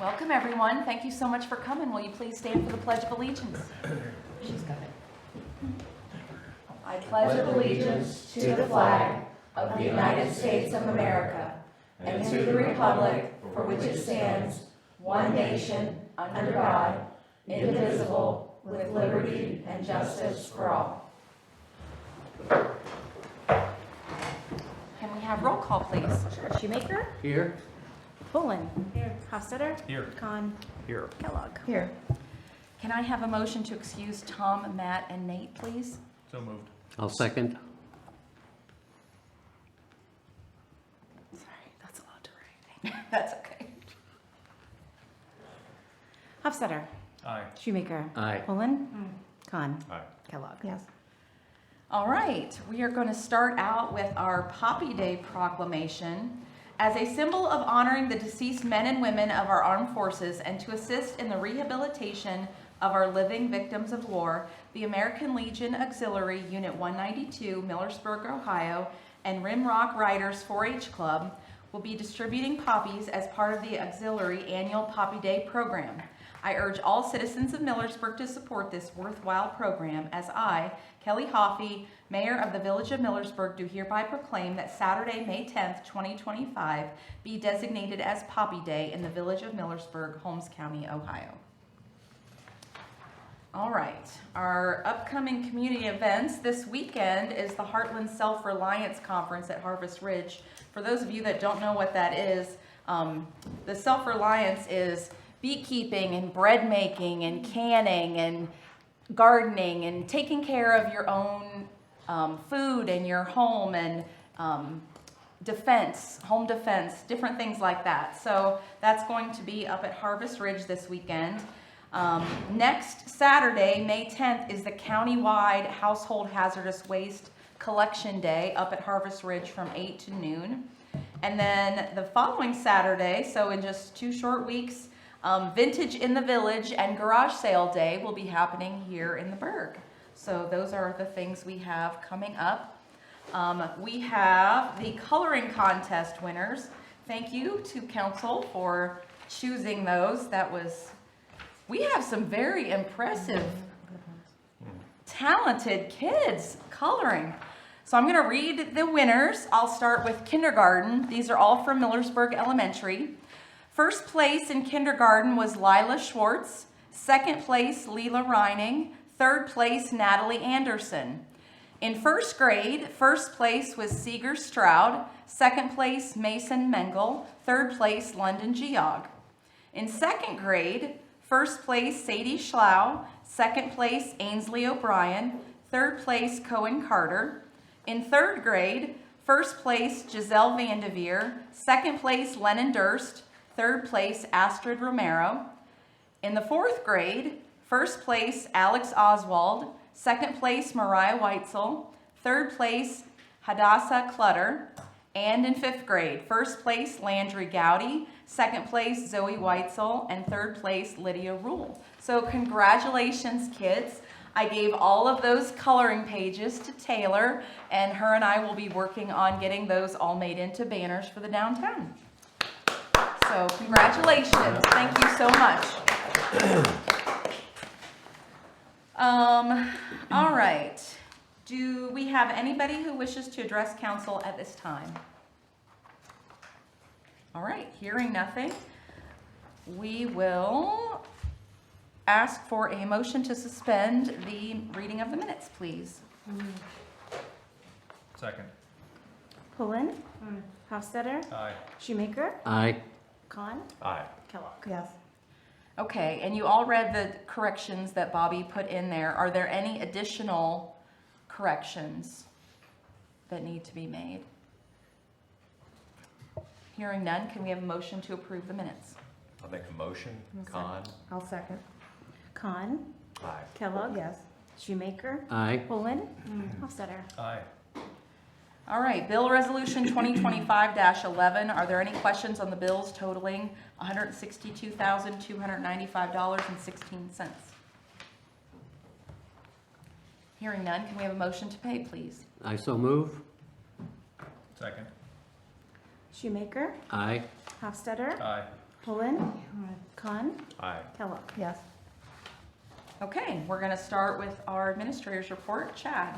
Welcome, everyone. Thank you so much for coming. Will you please stand for the Pledge of Allegiance? She's got it. I pledge allegiance to the flag of the United States of America and to the republic for which it stands, one nation, under God, indivisible, with liberty and justice for all. Can we have roll call, please? Shoemaker? Here. Pullen? Here. Hofstadter? Here. Kahn? Here. Kellogg? Here. Can I have a motion to excuse Tom, Matt, and Nate, please? So moved. I'll second. Sorry, that's a lot to write. That's okay. Hofstadter? Aye. Shoemaker? Aye. Pullen? Kahn? Aye. Kellogg? Yes. All right, we are going to start out with our Poppy Day proclamation. As a symbol of honoring the deceased men and women of our armed forces and to assist in the rehabilitation of our living victims of war, the American Legion Auxiliary Unit 192, Millersburg, Ohio, and Rimrock Riders 4-H Club will be distributing poppies as part of the Auxiliary Annual Poppy Day program. I urge all citizens of Millersburg to support this worthwhile program as I, Kelly Hoffey, Mayor of the Village of Millersburg, do hereby proclaim that Saturday, May 10th, 2025 be designated as Poppy Day in the Village of Millersburg, Holmes County, Ohio. All right, our upcoming community events this weekend is the Heartland Self-Reliance Conference at Harvest Ridge. For those of you that don't know what that is, the Self-Reliance is beekeeping and bread making and canning and gardening and taking care of your own food and your home and home defense, different things like that. So that's going to be up at Harvest Ridge this weekend. Next Saturday, May 10th, is the countywide Household Hazardous Waste Collection Day up at Harvest Ridge from 8 to noon. And then the following Saturday, so in just 2 short weeks, Vintage in the Village and Garage Sale Day will be happening here in the Burg. So those are the things we have coming up. We have the coloring contest winners. Thank you to council for choosing those. We have some very impressive, talented kids coloring. So I'm going to read the winners. I'll start with kindergarten. These are all from Millersburg Elementary. First place in kindergarten was Lila Schwartz. Second place, Leela Reining. Third place, Natalie Anderson. In first grade, first place was Seeger Stroud. Second place, Mason Mengel. Third place, London Geog. In second grade, first place, Sadie Schlau. Second place, Ainsley O'Brien. Third place, Cohen Carter. In third grade, first place, Giselle Vandeveer. Second place, Lennon Durst. Third place, Astrid Romero. In the fourth grade, first place, Alex Oswald. Second place, Mariah Weitzel. Third place, Hadassah Clutter. And in fifth grade, first place, Landry Gowdy. Second place, Zoe Weitzel. And third place, Lydia Rule. So congratulations, kids. I gave all of those coloring pages to Taylor, and her and I will be working on getting those all made into banners for the downtown. So congratulations. Thank you so much. All right. Do we have anybody who wishes to address council at this time? All right. Hearing nothing, we will ask for a motion to suspend the reading of the minutes, please. Second. Pullen? Hofstadter? Aye. Shoemaker? Aye. Kahn? Aye. Kellogg? Yes. Okay, and you all read the corrections that Bobby put in there. Are there any additional corrections that need to be made? Hearing none, can we have a motion to approve the minutes? I'll make a motion. Khan. I'll second. Kahn? Aye. Kellogg? Yes. Shoemaker? Aye. Pullen? Hofstadter? Aye. All right, Bill Resolution 2025-11. Are there any questions on the bills totaling $162,295.16? Hearing none, can we have a motion to pay, please? I so move. Second. Shoemaker? Aye. Hofstadter? Aye. Pullen. Khan. Aye. Kellogg. Yes. Okay, we're gonna start with our administrator's report. Chad?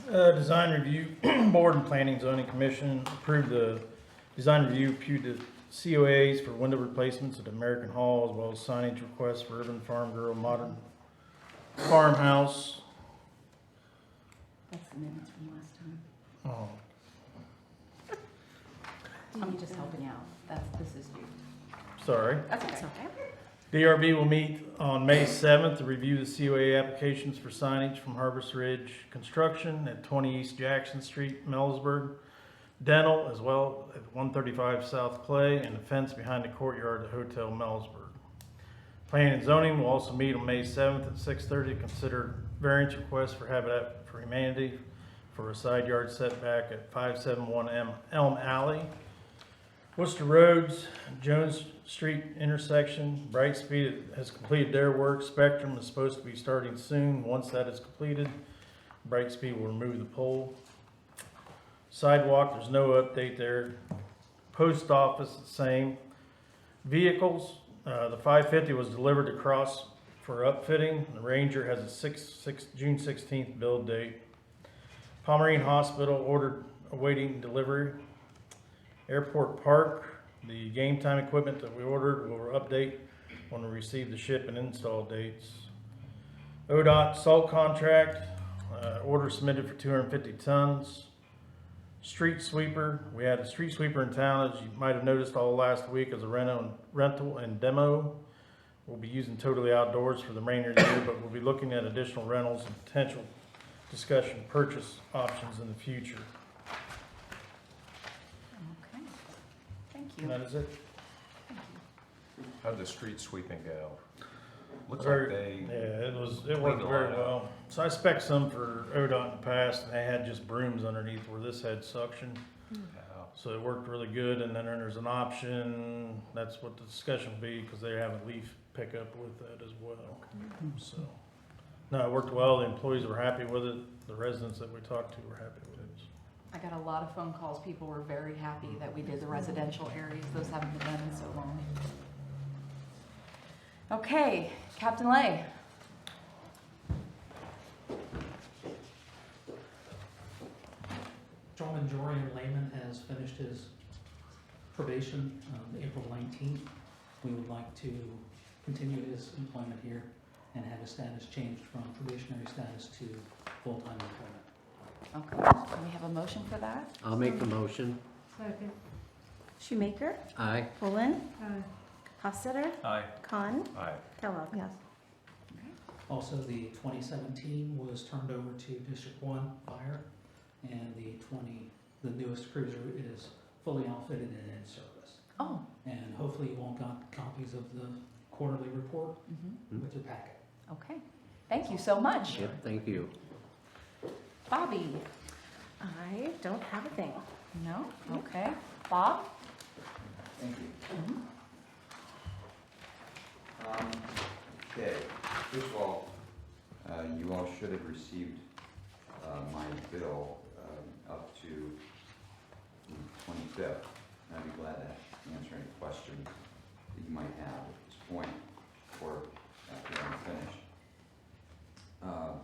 Design Review Board and Planning Zoning Commission approved the design review, approved the COAs for window replacements at American Hall, as well as signage requests for Urban Farm Girl Modern Farmhouse. That's the minutes from last time. Oh, I'm just helping out. This is you. sorry. That's That's okay. okay. DRB will meet on May 7th to review the COA applications for signage from Harvest Ridge Construction at 20 East Jackson Street, Millersburg. Dental, as well at 135 South Clay, and the fence behind the courtyard at Hotel Millersburg. Planning and Zoning will also meet on May 7th at 6:30 to consider variance requests for Habitat for Humanity for a side yard setback at 571 Elm Alley. Worcester Roads, Jones Street intersection, Brightspeed has completed their work. Spectrum is supposed to be starting soon. Once that is completed, Brightspeed will remove the pole. Sidewalk, there's no update there. Post office, the same. Vehicles, the 550 was delivered to Cross for upfitting. The Ranger has a June 16th build date. Pomerene Hospital ordered awaiting delivery. Airport Park, the game time equipment that we ordered will update when we receive the ship and install dates. ODOT salt contract, order submitted for 250 tons. Street sweeper, we had a street sweeper in town, as you might have noticed all last week, as a rental and demo. We'll be using totally outdoors for the remainder of the year, but we'll be looking at additional rentals and potential discussion purchase options in the future. Okay. Thank you. And that is it. How'd the street sweeping go? Looks Very- like they, Yeah, it Cleaned worked a very lot well. So I spec'd some for ODOT in the past, and they had just brooms underneath where this had suction. So it worked really good, and then there's an option, that's what the discussion will be, because they have a leaf pickup with that as well. So, no, it worked well, the employees were happy with it, the residents that we talked to were happy with it. I got a lot of phone calls. People were very happy that we did the residential areas. Those haven't been done in so long. Okay, Captain Lay. John Jorian Lehman has finished his probation April 19th. We would like to continue his employment here and have his status changed from probationary status to full-time employment. Okay, can we have a motion for that? I'll make the motion. Shoemaker. Aye. Pullen. Hofstadter. aye. Khan. Aye. Kellogg. Yes. Also, the 2017 was turned over to District 1 Fire, and the newest cruiser is fully outfitted and in service. Oh. And hopefully you all got copies of the quarterly report Mhm. with your packet. Okay. Thank you so much. Yep, thank you. Bobby? I don't have a thing. No? Okay. Bob? Thank you. Mhm. Okay, first of all, you all should have received my bill up to the 25th. And I'd be glad to answer any questions that you might have at this point or after I'm finished.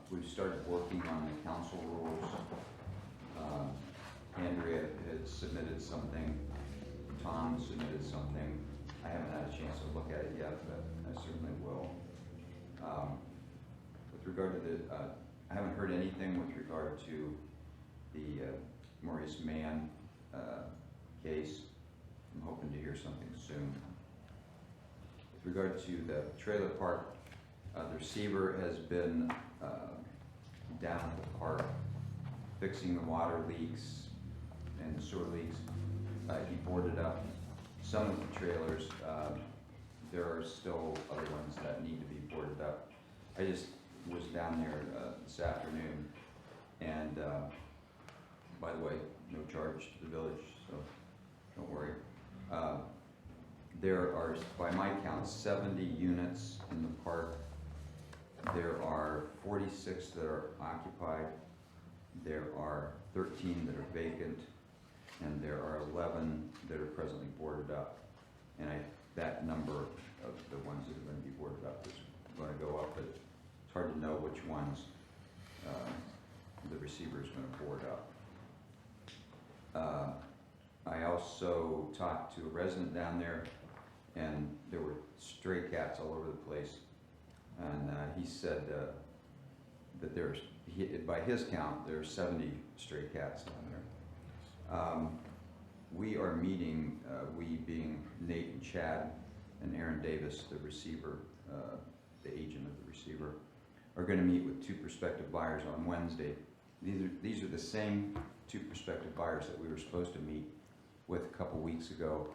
We've started working on the council rules. Andrea had submitted something, Tom submitted something. I haven't had a chance to look at it yet, but I certainly will. With regard to the, I haven't heard anything with regard to the Maurice Mann case. I'm hoping to hear something soon. With regard to the trailer park, the receiver has been down at the park fixing the water leaks and the sewer leaks. He boarded up some of the trailers. There are still other ones that need to be boarded up. I just was down there this afternoon, and by the way, no charge to the village, so don't worry. There are, by my count, 70 units in the park. There are 46 that are occupied. There are 13 that are vacant. and there are 11 that are presently boarded up. And that number of the ones that are going to be boarded up is going to go up, but it's hard to know which ones the receiver is going to board up. I also talked to a resident down there, and there were stray cats all over the place. And he said that by his count, there are 70 stray cats down there. We are meeting, we being Nate and Chad and Aaron Davis, the receiver, the agent of the receiver, are going to meet with 2 prospective buyers on Wednesday. These are the same 2 prospective buyers that we were supposed to meet with a couple weeks ago,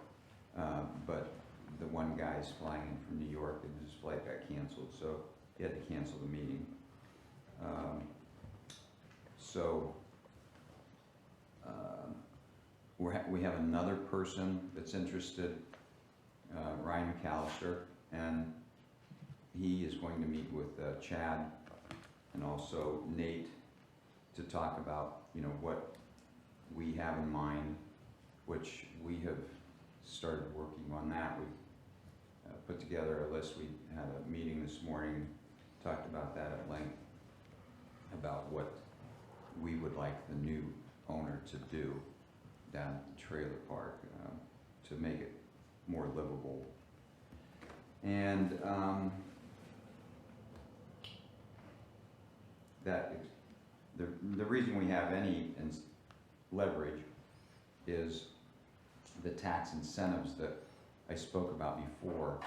but the one guy's flying in from New York and his flight got canceled, so he had to cancel the meeting. We have another person that's interested, Ryan McAllister, and he is going to meet with Chad and also Nate to talk about, what we have in mind, which we have started working on that. We put together a list. We had a meeting this morning, talked about that at length, about what we would like the new owner to do down at the trailer park to make it more livable. And the reason we have any leverage is the tax incentives that I spoke about before.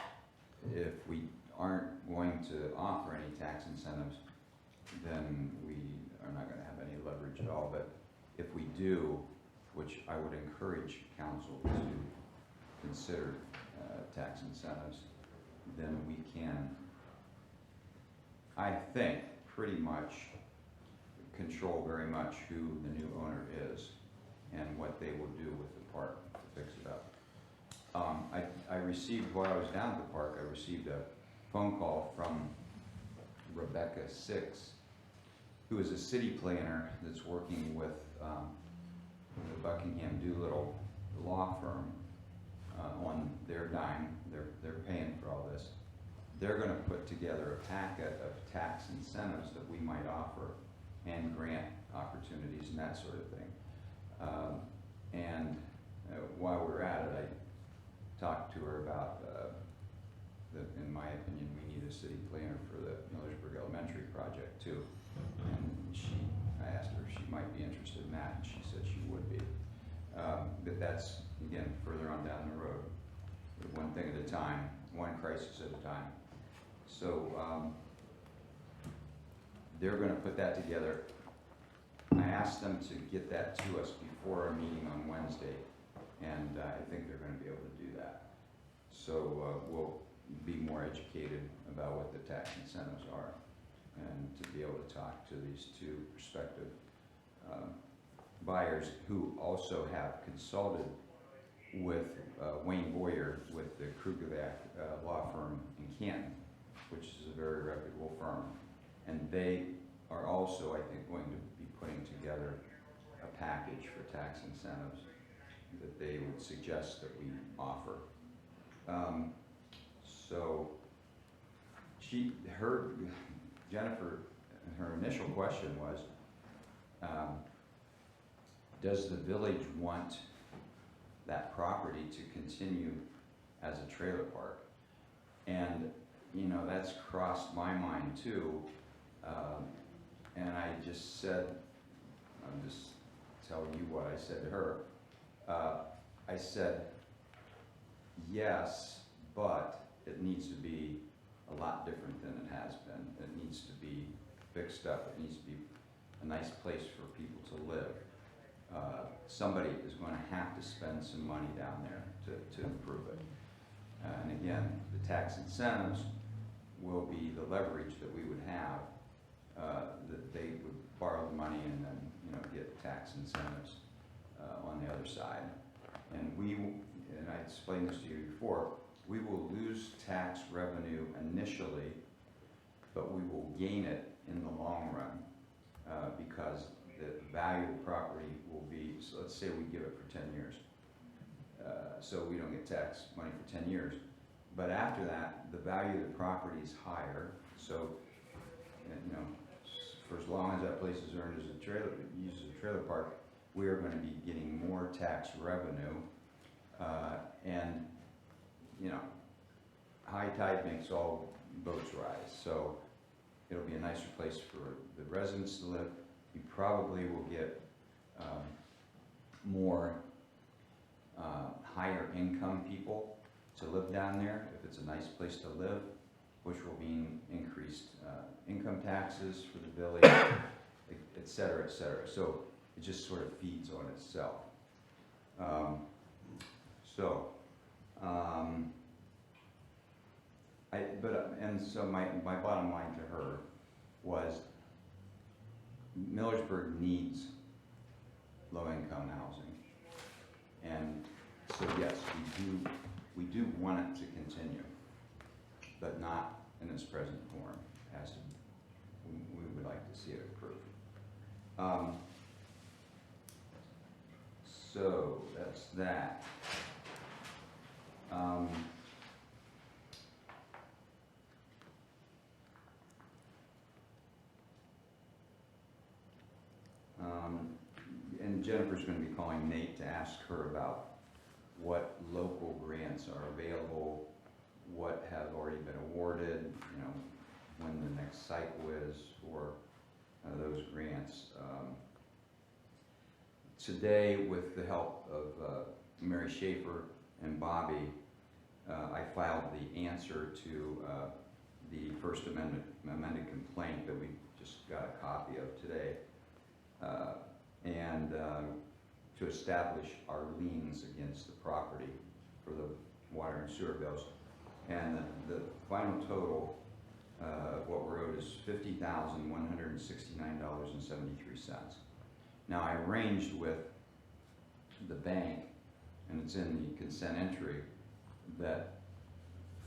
If we aren't going to offer any tax incentives, then we are not going to have any leverage at all. But if we do, which I would encourage council to consider tax incentives, then we can, I think, pretty much control very much who the new owner is and what they will do with the park to fix it up. I received, while I was down at the park, I received a phone call from Rebecca Six, who is a city planner that's working with the Buckingham Doolittle law firm on their dime. They're paying for all this. They're going to put together a packet of tax incentives that we might offer and grant opportunities and that sort of thing. While we're at it, I talked to her about that, in my opinion, we need a city planner for the Millersburg Elementary project too. And I asked her if she might be interested in that, and she said she would be. But that's, again, further on down the road. One thing at a time, one crisis at a time. So they're going to put that together. I asked them to get that to us before our meeting on Wednesday, and I think they're going to be able to do that. So we'll be more educated about what the tax incentives are, and to be able to talk to these 2 prospective buyers who also have consulted with Wayne Boyer with the Krukovac law firm in Canton, which is a very reputable firm. And they are also, I think, going to be putting together a package for tax incentives that they would suggest that we offer. Jennifer, her initial question was, does the village want that property to continue as a trailer park? And, that's crossed my mind too. And I just said, I'm just telling you what I said to her. I said, yes, but it needs to be a lot different than it has been. It needs to be fixed up. It needs to be a nice place for people to live. Somebody is going to have to spend some money down there to improve it. And again, the tax incentives will be the leverage that we would have, that they would borrow the money and then get tax incentives on the other side. And I explained this to you before, we will lose tax revenue initially, but we will gain it in the long run because the value of the property will be, so let's say we give it for 10 years. So we don't get tax money for 10 years. But after that, the value of the property is higher, so, you know, for as long as that place is earned as a trailer, used as a trailer park, we are gonna be getting more tax revenue. And, you know, high tide makes all boats rise, so it'll be a nicer place for the residents to live. You probably will get more higher income people to live down there if it's a nice place to live, which will mean increased income taxes for the village, et cetera, et cetera. So it just sort of feeds on itself. So my bottom line to her was Millersburg needs low-income housing. And so yes, we do want it to continue, but not in its present form. We would like to see it approved. So that's that. And Jennifer's going to be calling Nate to ask her about what local grants are available, what have already been awarded, you know, when the next cycle is for those grants. Today, with the help of Mary Schaefer and Bobby, I filed the answer to the First amended complaint that we just got a copy of today, and to establish our liens against the property for the water and sewer bills. And the final total, what we're owed is $50,169.73. Now I arranged with the bank, and it's in the consent entry, that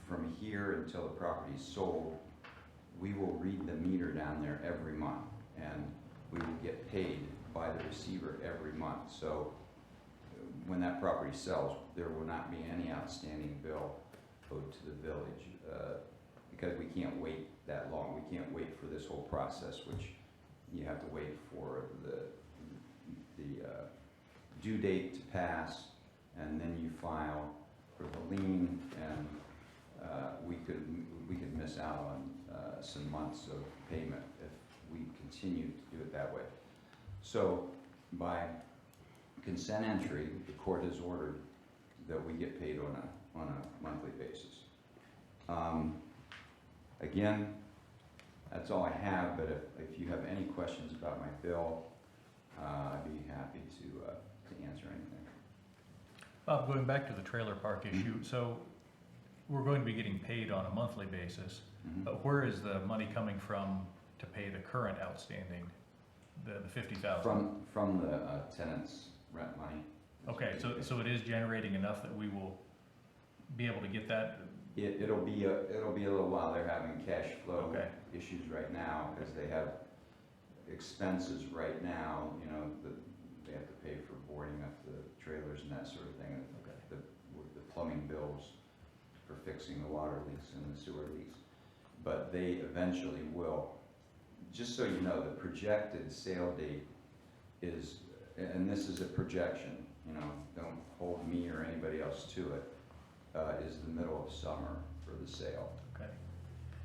from here until the property is sold, we will read the meter down there every month, and we will get paid by the receiver every month. So when that property sells, there will not be any outstanding bill owed to the village, because we can't wait that long. We can't wait for this whole process, which you have to wait for the due date to pass, and then you file for the lien, and we could miss out on some months of payment if we continue to do it that way. So by consent entry, the court has ordered that we get paid on a monthly basis. Again, that's all I have, but if you have any questions about my bill, I'd be happy to answer anything. Bob, going back to the trailer park issue, so we're going to be getting paid on a monthly basis, but where is the money coming from to pay the current outstanding, the 50,000? From the tenants' rent money. Okay, so it is generating enough that we will be able to get that? It'll be a little while. They're having cash flow Okay. issues right now because they have expenses right now. You know, they have to pay for boarding up the trailers and that sort of thing. Okay. The plumbing bills for fixing the water leaks and the sewer leaks. But they eventually will. Just so you know, the projected sale date is, and this is a projection, you know, don't hold me or anybody else to it, is the middle of summer for the sale. Okay.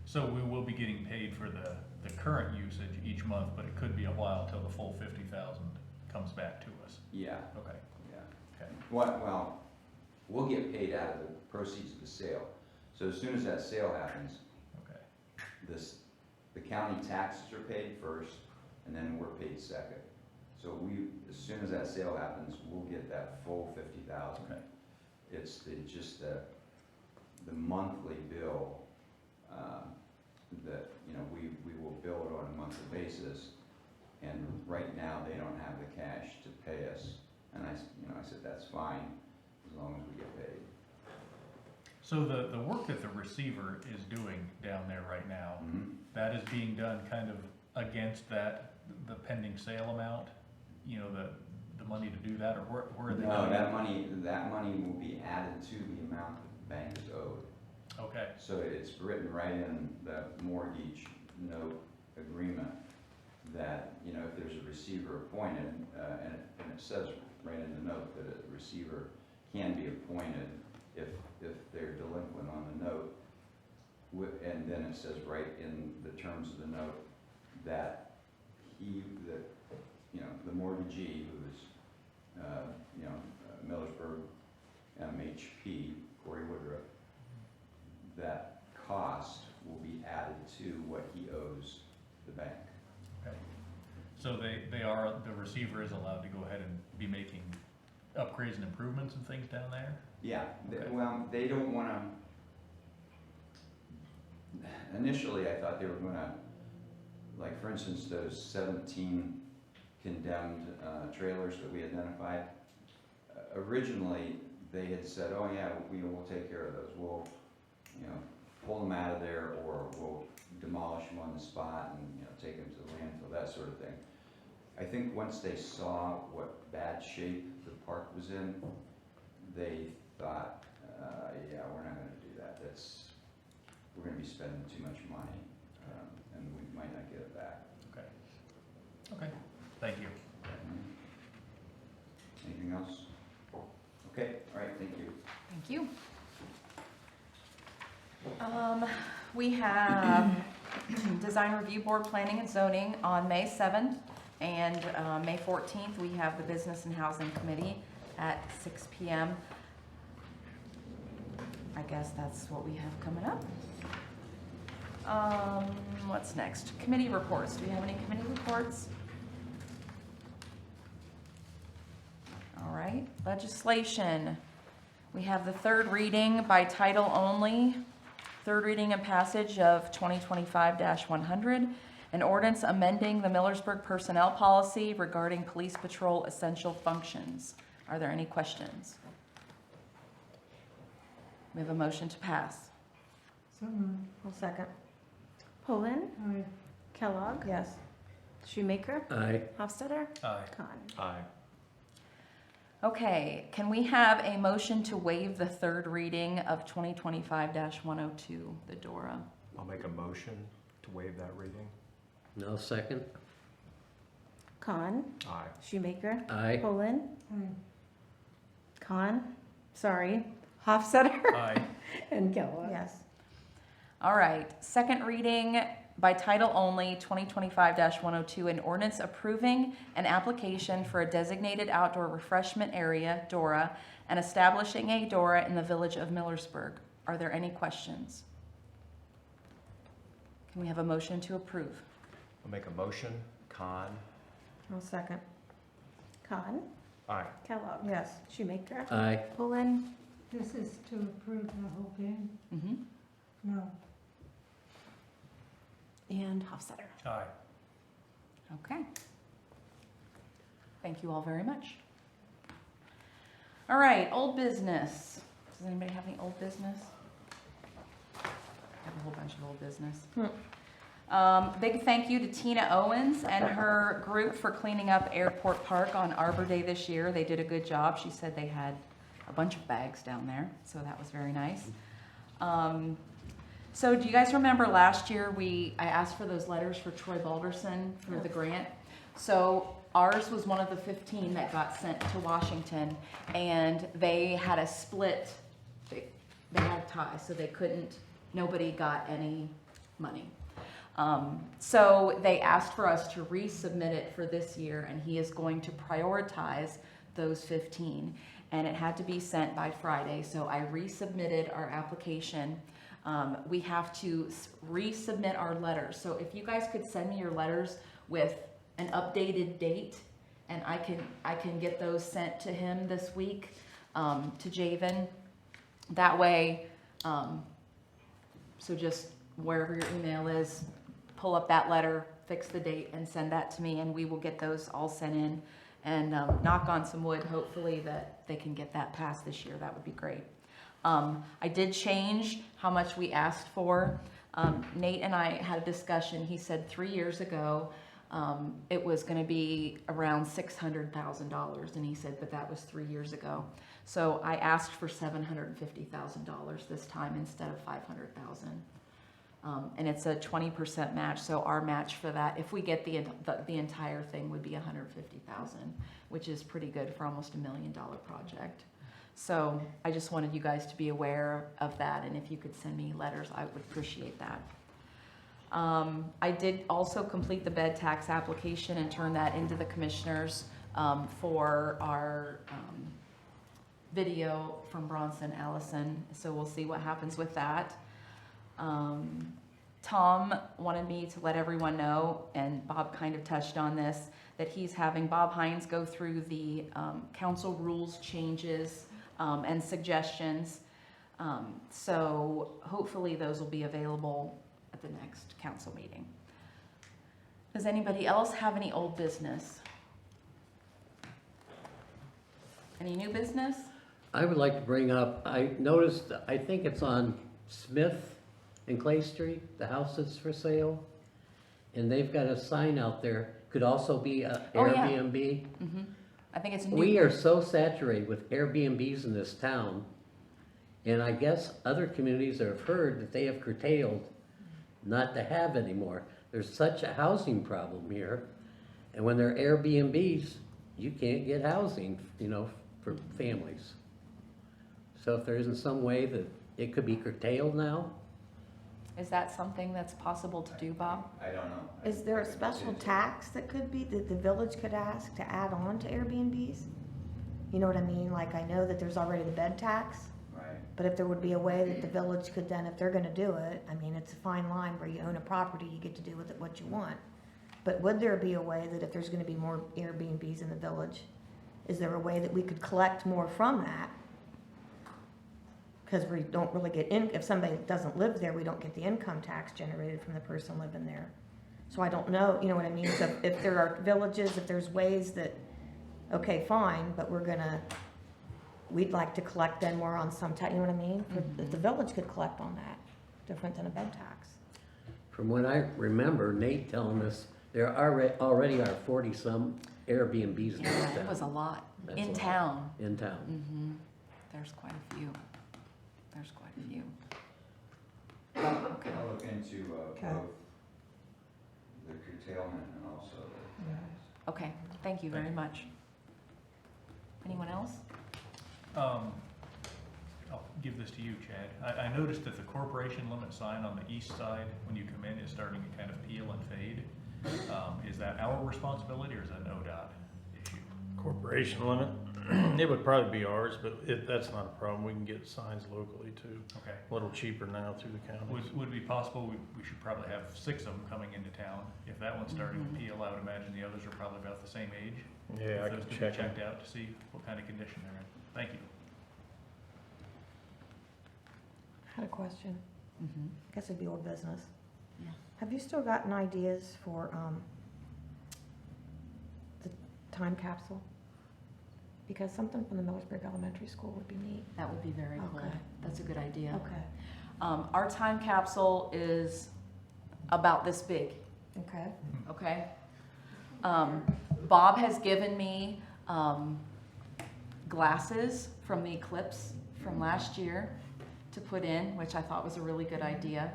So we will be getting paid for the current usage each month, but it could be a while till the full 50,000 comes back to us. Yeah, Okay. yeah. Okay. Well, we'll get paid out of the proceeds of the sale. So as soon as that sale happens, Okay. the county taxes are paid first, and then we're paid second. So as soon as that sale happens, we'll get that full 50,000. Okay. It's just the monthly bill that, you know, we will bill it on a monthly basis, and right now they don't have the cash to pay us. And I said that's fine as long as we get paid. So the work that the receiver is doing down there right now, Mm-hmm. that is being done kind of against the pending sale amount? you know, the money to do that, or where are they? No, coming that money will be added to the amount the bank is owed. Okay, So it's written right in the mortgage note agreement that, you know, if there's a receiver appointed, and it says right in the note that a receiver can be appointed if they're delinquent on the note, and then it says right in the terms of the note that the mortgagee, who is, Millersburg MHP, Corey Woodruff, that cost will be added to what he owes the bank. okay. So the receiver is allowed to go ahead and be making upgrades and improvements and things down there? Yeah, Okay. well, they don't wanna, initially I thought they were gonna, like for instance, those 17 condemned trailers that we identified, originally they had said, oh yeah, we will take care of those. We'll, pull them out of there, or we'll demolish them on the spot and, take them to the landfill, that sort of thing. I think once they saw what bad shape the park was in, they thought, yeah, we're not gonna do that. We're gonna be spending too much money, and we might not get it back. Okay, thank you. Anything else? Okay, all right, thank you. Thank you. We have Design Review Board Planning and Zoning on May 7th, and May 14th, we have the Business and Housing Committee at 6 p.m. I guess that's what we have coming up. What's next? Committee reports. Do we have any committee reports? All right, legislation. We have the third reading by title only, third reading and passage of 2025-100, an ordinance amending the Millersburg personnel policy regarding police patrol essential functions. Are there any questions? We have a motion to pass. I'll second. Poland. Kellogg. Yes. Shoemaker. Aye. Hofstadter. Aye. Khan. Aye. Okay, can we have a motion to waive the third reading of 2025-102, the DORA? I'll make a motion to waive that reading. No second? Khan. Aye. Shoemaker. Aye. Poland. Khan. Sorry. Hofstadter. Aye. And Kellogg. Yes. All right, second reading by title only, 2025-102, an ordinance approving an application for a designated outdoor refreshment area, DORA, and establishing a DORA in the village of Millersburg. Are there any questions? Can we have a motion to approve? I'll make a motion. Khan. I'll second. Khan. Aye. Kellogg. Yes. Shoemaker. Aye. Poland. This is to approve the whole thing? Mm-hmm. No. And Hofstadter. Aye. Okay. Thank you all very much. All right, old business. Does anybody have any old business? I have a whole bunch of old business. Big thank you to Tina Owens and her group for cleaning up Airport Park on Arbor Day this year. They did a good job. She said they had a bunch of bags down there, so that was very nice. So do you guys remember last year I asked for those letters for Troy Balderson for the grant? So ours was one of the 15 that got sent to Washington, and they had a split. They had a tie, so nobody got any money. So they asked for us to resubmit it for this year, and he is going to prioritize those 15. And it had to be sent by Friday, so I resubmitted our application. We have to resubmit our letters. So if you guys could send me your letters with an updated date, and I can get those sent to him this week, to Javen. That way, so just wherever your email is, pull up that letter, fix the date, and send that to me, and we will get those all sent in. And knock on some wood, hopefully that they can get that passed this year. That would be great. I did change how much we asked for. Nate and I had a discussion. He said 3 years ago, it was gonna be around $600,000, and he said, but that was 3 years ago. So I asked for $750,000 this time instead of $500,000. And it's a 20% match, so our match for that, if we get the entire thing, would be $150,000, which is pretty good for almost $1 million project. So I just wanted you guys to be aware of that, and if you could send me letters, I would appreciate that. I did also complete the bed tax application and turn that into the commissioners for our video from Bronson Allison, so we'll see what happens with that. Tom wanted me to let everyone know, and Bob kind of touched on this, that he's having Bob Hines go through the council rules changes and suggestions. So hopefully those will be available at the next council meeting. Does anybody else have any old business? Any new business? I would like to bring up, I noticed, I think it's on Smith and Clay Street, the house that's for sale. And they've got a sign out there, could also be a Oh, yeah. Airbnb. I think it's new. We are so saturated with Airbnbs in this town. And I guess other communities have heard that they have curtailed not to have anymore. There's such a housing problem here. And when they're Airbnbs, you can't get housing, you know, for families. So if there isn't some way that it could be curtailed now, Is that something that's possible to do, Bob? I don't know. Is there a special tax that could be, that the village could ask to add on to Airbnbs? You know what I mean? Like, I know that there's already the bed tax, Right. but if there would be a way that the village could then, if they're gonna do it, I mean, it's a fine line where you own a property, you get to do with it what you want. But would there be a way that if there's gonna be more Airbnbs in the village, is there a way that we could collect more from that? Because we don't really get in, if somebody doesn't live there, we don't get the income tax generated from the person living there. So I don't know, you know what I mean? So if there are villages, if there's ways that, okay, fine, but we'd like to collect then more on some type, you know what I mean? If the village could collect on that, different than a bed tax. from what I remember, Nate telling us there already are 40-some Airbnbs in this Yeah, it was a town. lot. That's In a lot. town. In town. There's quite a few. There's quite a few. I'll look into Okay. both the curtailment and also the. Okay, thank you very much. Anyone else? I'll give this to you, Chad. I noticed that the corporation limit sign on the east side, when you come in, is starting to kind of peel and fade. Is that our responsibility or is that an ODOT issue? Corporation limit, it would probably be ours, but that's not a problem. We can get signs locally too. Okay. A little cheaper now through the county. Would it be possible, we should probably have 6 of them coming into town. If that one's starting to peel, I would imagine the others are probably about the same age. Yeah, I If those can could be check them. checked out to see what kind of condition they're in. Thank you. I had a question. I guess it'd be old business. Yeah. Have you still gotten ideas for, the time capsule? Because something from the Millersburg Elementary School would be neat. That would be very cool. Okay. That's a good idea. Okay. Our time capsule is about this big, Okay. okay? Bob has given me glasses from the eclipse from last year to put in, which I thought was a really good idea.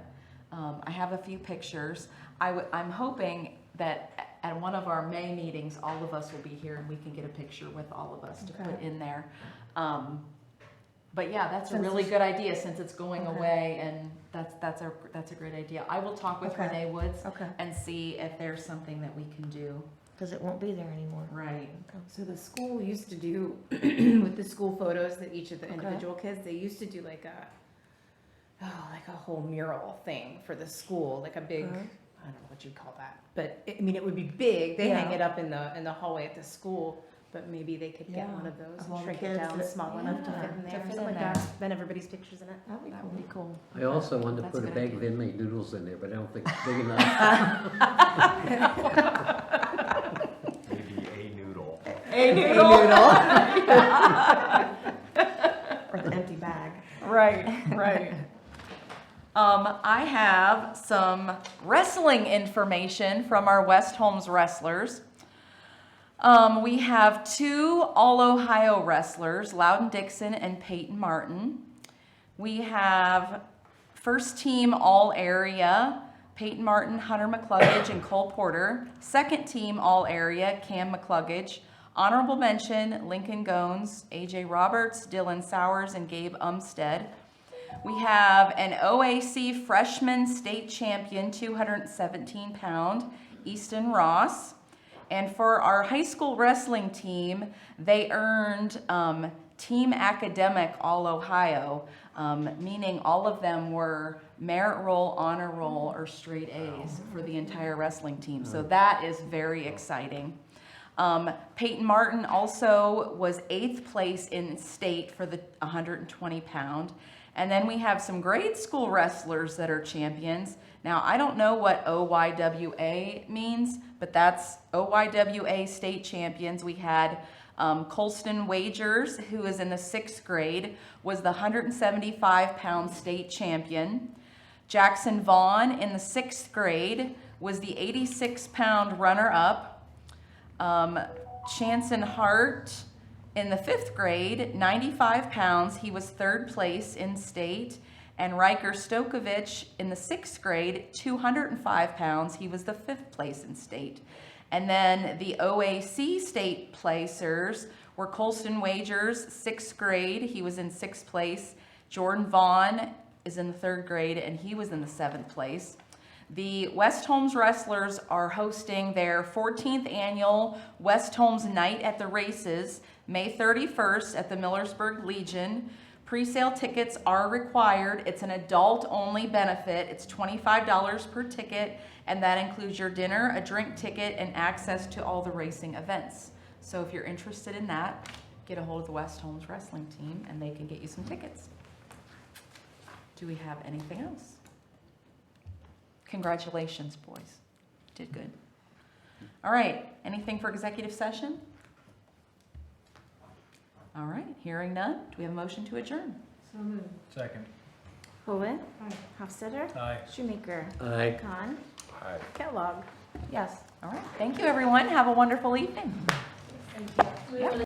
I have a few pictures. I'm hoping that at one of our May meetings, all of us will be here and we can get a picture with all of us to put Okay. in there. But yeah, that's a Since really it's- good idea since it's going Okay. away, and that's a great idea. I will talk with Okay. Renee Woods Okay. and see if there's something that we can do. Because it won't be there anymore. Right. So the school used to do, with the school photos that each of the Okay. individual kids, they used to do like a whole mural thing for the school, like a big, Uh-huh. I don't know what you'd call that. But, I mean, it would be big, they hang Yeah. it up in the hallway at the school, but maybe they could get Yeah. one of those Of all and the shrink it kids down that- small enough to yeah, fit in to there, fit something in like there. that. Then everybody's pictures in it. That'd be That cool. would be cool. I also wanted to That's a put a good bag of idea. inmate noodles in there, but I don't think it's big enough. Maybe a noodle. Or the empty bag. Right, right. I have some wrestling information from our West Holmes wrestlers. We have 2 All-Ohio wrestlers, Loudon Dixon and Peyton Martin. We have first team All-Area, Peyton Martin, Hunter McCluggage, and Cole Porter. Second team All-Area, Cam McCluggage. Honorable mention, Lincoln Gones, AJ Roberts, Dylan Sowers, and Gabe Umstead. We have an OAC freshman state champion, 217-pound, Easton Ross. And for our high school wrestling team, they earned Team Academic All-Ohio, meaning all of them were merit roll, honor roll, or straight A's for the entire wrestling team. So that is very exciting. Peyton Martin also was 8th place in state for the 120-pound. And then we have some grade school wrestlers that are champions. Now, I don't know what OYWA means, but that's OYWA state champions. We had Colston Wagers, who is in the 6th grade, was the 175-pound state champion. Jackson Vaughn in the 6th grade was the 86-pound runner-up. Chanson Hart in the 5th grade, 95 pounds, he was 3rd place in state. And Riker Stokovich in the 6th grade, 205 pounds, he was the 5th place in state. And then the OAC state placers were Colston Wagers, 6th grade, he was in 6th place. Jordan Vaughn is in the 3rd grade, and he was in the 7th place. The West Holmes wrestlers are hosting their 14th annual West Holmes Night at the Races, May 31st at the Millersburg Legion. Pre-sale tickets are required. It's an adult-only benefit. It's $25 per ticket, and that includes your dinner, a drink ticket, and access to all the racing events. So if you're interested in that, get a hold of the West Holmes wrestling team, and they can get you some tickets. Do we have anything else? Congratulations, boys. Did good. All right, anything for executive session? All right, hearing none, do we have a motion to adjourn? So moved. Second. Hovind, Aye. Hofstadter, Aye. Shoemaker, Aye. Khan, Aye. Kellogg. Yes. All right, thank you, everyone. Have a wonderful evening. Thank you. Yeah.